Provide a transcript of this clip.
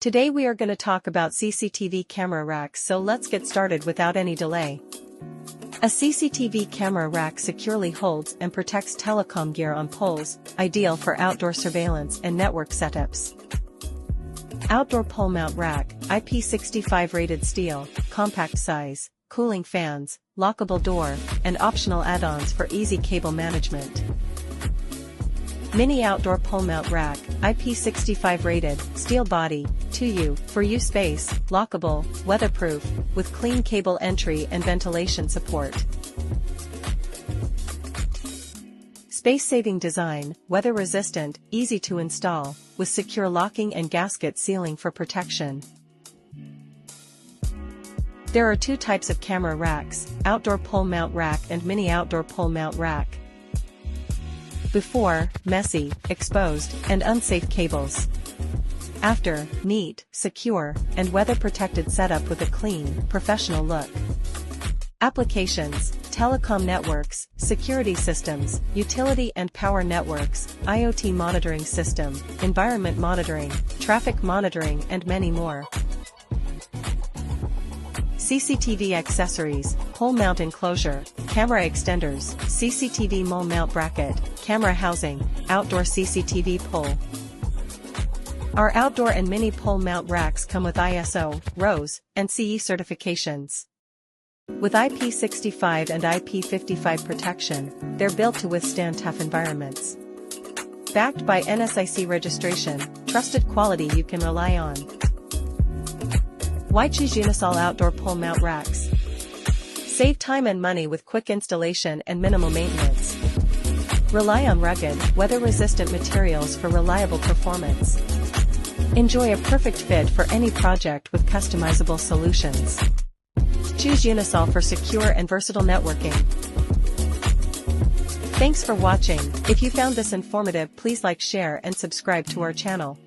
Today we are going to talk about CCTV camera racks, so let's get started without any delay. A CCTV camera rack securely holds and protects telecom gear on poles, ideal for outdoor surveillance and network setups. Outdoor pole mount rack, IP65 rated steel, compact size, cooling fans, lockable door, and optional add-ons for easy cable management. Mini outdoor pole mount rack, IP65 rated, steel body, 2U, for U space, lockable, weatherproof, with clean cable entry and ventilation support. Space-saving design, weather-resistant, easy to install, with secure locking and gasket sealing for protection. There are two types of camera racks, outdoor pole mount rack and mini outdoor pole mount rack. Before, messy, exposed, and unsafe cables. After, neat, secure, and weather-protected setup with a clean, professional look. Applications: telecom networks, security systems, utility and power networks, IoT monitoring system, environment monitoring, traffic monitoring, and many more. CCTV accessories, pole mount enclosure, camera extenders, CCTV mole mount bracket, camera housing, outdoor CCTV pole. Our outdoor and mini pole mount racks come with ISO, RoHS, and CE certifications. With IP65 and IP55 protection, they're built to withstand tough environments. Backed by NSIC registration, trusted quality you can rely on. Why choose Unisol outdoor pole mount racks? Save time and money with quick installation and minimal maintenance. Rely on rugged, weather-resistant materials for reliable performance. Enjoy a perfect fit for any project with customizable solutions. Choose Unisol for secure and versatile networking. Thanks for watching. If you found this informative, please like, share, and subscribe to our channel.